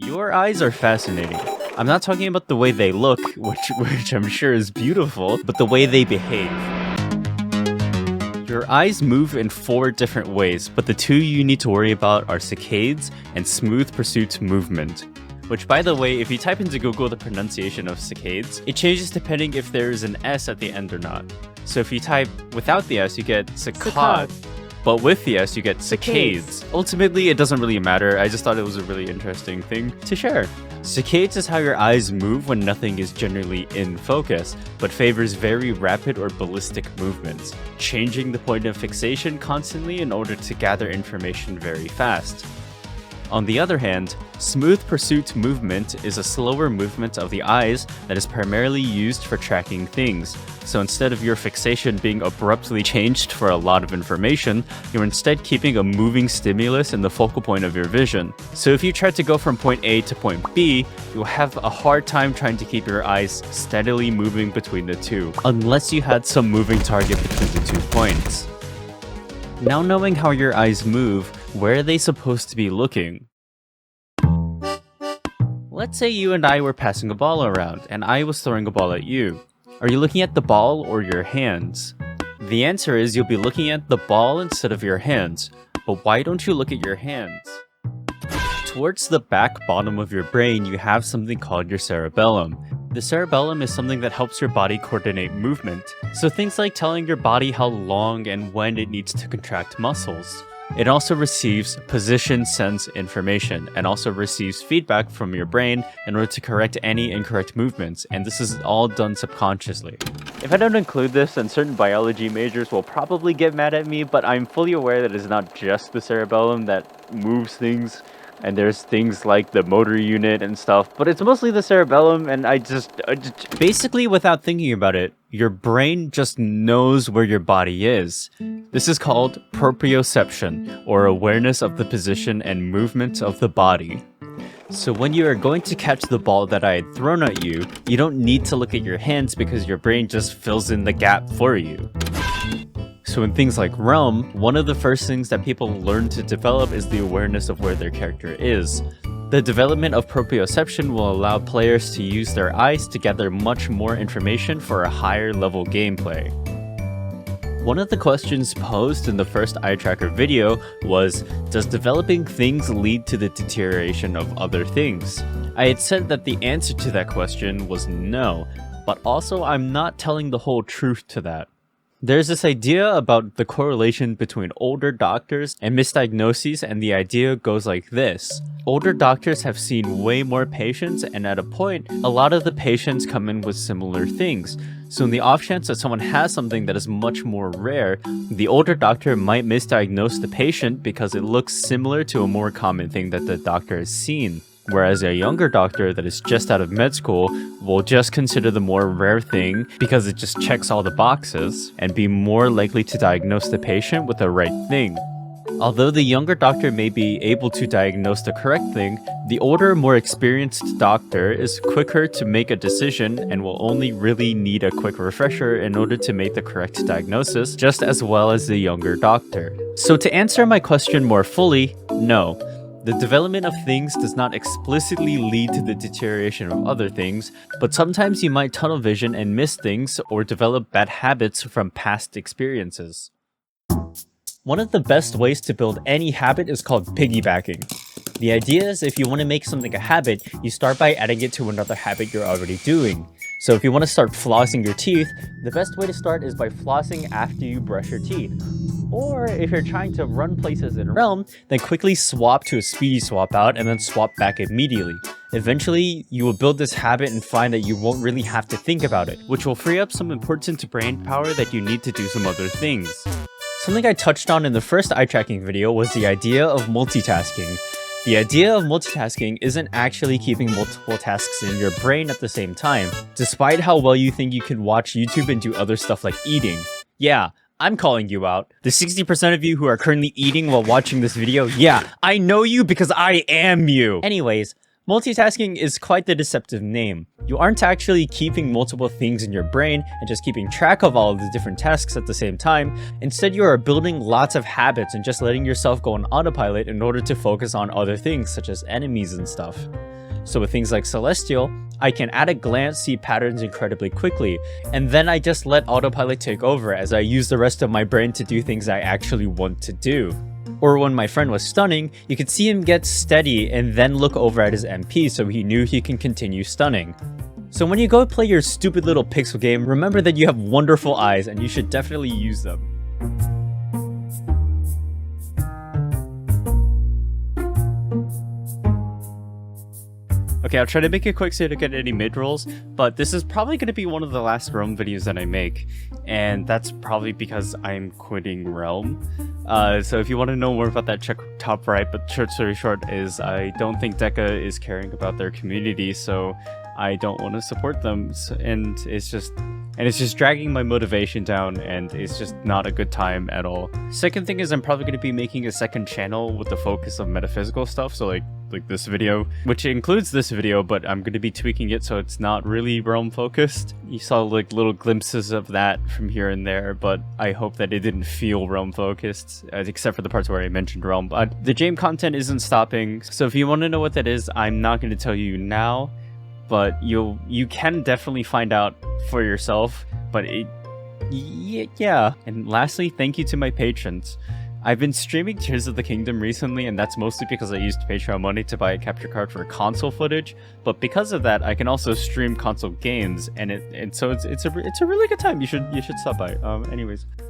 Your eyes are fascinating. I'm not talking about the way they look, which I'm sure is beautiful, but the way they behave. Your eyes move in 4 different ways, but the 2 you need to worry about are saccades and smooth pursuit movement. Which, by the way, if you type into Google the pronunciation of saccades, it changes depending if there is an S at the end or not. So if you type without the S, you get saccade, but with the S, you get saccades. Ultimately, it doesn't really matter. I just thought it was a really interesting thing to share. Saccades is how your eyes move when nothing is generally in focus, but favors very rapid or ballistic movements, changing the point of fixation constantly in order to gather information very fast. On the other hand, smooth pursuit movement is a slower movement of the eyes that is primarily used for tracking things. So instead of your fixation being abruptly changed for a lot of information, you're instead keeping a moving stimulus in the focal point of your vision. So if you try to go from point A to point B, you'll have a hard time trying to keep your eyes steadily moving between the 2, unless you had some moving target between the 2 points. Now knowing how your eyes move, where are they supposed to be looking? Let's say you and I were passing a ball around, and I was throwing a ball at you. Are you looking at the ball or your hands? The answer is you'll be looking at the ball instead of your hands. But why don't you look at your hands? Towards the back bottom of your brain, you have something called your cerebellum. The cerebellum is something that helps your body coordinate movement. So things like telling your body how long and when it needs to contract muscles. It also receives position sense information and also receives feedback from your brain in order to correct any incorrect movements, and this is all done subconsciously. If I don't include this, then certain biology majors will probably get mad at me, but I'm fully aware that it's not just the cerebellum that moves things, and there's things like the motor unit and stuff, but it's mostly the cerebellum, and I just basically, without thinking about it, your brain just knows where your body is. This is called proprioception, or awareness of the position and movement of the body. So when you are going to catch the ball that I had thrown at you, you don't need to look at your hands because your brain just fills in the gap for you. So in things like Realm, one of the first things that people learn to develop is the awareness of where their character is. The development of proprioception will allow players to use their eyes to gather much more information for a higher level gameplay. One of the questions posed in the first eye tracker video was, does developing things lead to the deterioration of other things? I had said that the answer to that question was no, but also I'm not telling the whole truth to that. There's this idea about the correlation between older doctors and misdiagnoses, and the idea goes like this. Older doctors have seen way more patients, and at a point, a lot of the patients come in with similar things. So in the off chance that someone has something that is much more rare, the older doctor might misdiagnose the patient because it looks similar to a more common thing that the doctor has seen. Whereas a younger doctor that is just out of med school will just consider the more rare thing because it just checks all the boxes and be more likely to diagnose the patient with the right thing. Although the younger doctor may be able to diagnose the correct thing, the older, more experienced doctor is quicker to make a decision and will only really need a quick refresher in order to make the correct diagnosis, just as well as the younger doctor. So to answer my question more fully, no. The development of things does not explicitly lead to the deterioration of other things, but sometimes you might tunnel vision and miss things or develop bad habits from past experiences. One of the best ways to build any habit is called piggybacking. The idea is if you want to make something a habit, you start by adding it to another habit you're already doing. So if you want to start flossing your teeth, the best way to start is by flossing after you brush your teeth. Or if you're trying to run places in Realm, then quickly swap to a speedy swap out and then swap back immediately. Eventually, you will build this habit and find that you won't really have to think about it, which will free up some important brain power that you need to do some other things. Something I touched on in the first eye tracking video was the idea of multitasking. The idea of multitasking isn't actually keeping multiple tasks in your brain at the same time, despite how well you think you can watch YouTube and do other stuff like eating. Yeah, I'm calling you out. The 60% of you who are currently eating while watching this video, yeah, I know you because I am you! Anyways, multitasking is quite the deceptive name. You aren't actually keeping multiple things in your brain and just keeping track of all of the different tasks at the same time. Instead, you are building lots of habits and just letting yourself go on autopilot in order to focus on other things such as enemies and stuff. So with things like Celestial, I can at a glance see patterns incredibly quickly, and then I just let autopilot take over as I use the rest of my brain to do things I actually want to do. Or when my friend was stunning, you could see him get steady and then look over at his MP so he knew he can continue stunning. So when you go play your stupid little pixel game, remember that you have wonderful eyes and you should definitely use them. Okay, I'll try to make it quick so you don't get any mid-rolls, but this is probably going to be one of the last Realm videos that I make, and that's probably because I'm quitting Realm. So if you want to know more about that, check top right, but short story short is I don't think Deca is caring about their community, so I don't want to support them, and it's just dragging my motivation down, and it's just not a good time at all. Second thing is I'm probably going to be making a second channel with the focus of metaphysical stuff, so like this video, which includes this video, but I'm going to be tweaking it so it's not really realm focused. You saw like little glimpses of that from here and there, but I hope that it didn't feel realm focused, except for the parts where I mentioned realm. The Jame content isn't stopping, so if you want to know what that is, I'm not going to tell you now, but you can definitely find out for yourself. But yeah. And lastly, thank you to my patrons. I've been streaming Tears of the Kingdom recently, and that's mostly because I used Patreon money to buy a capture card for console footage. But because of that, I can also stream console games, and so it's a really good time. You should stop by. Anyways.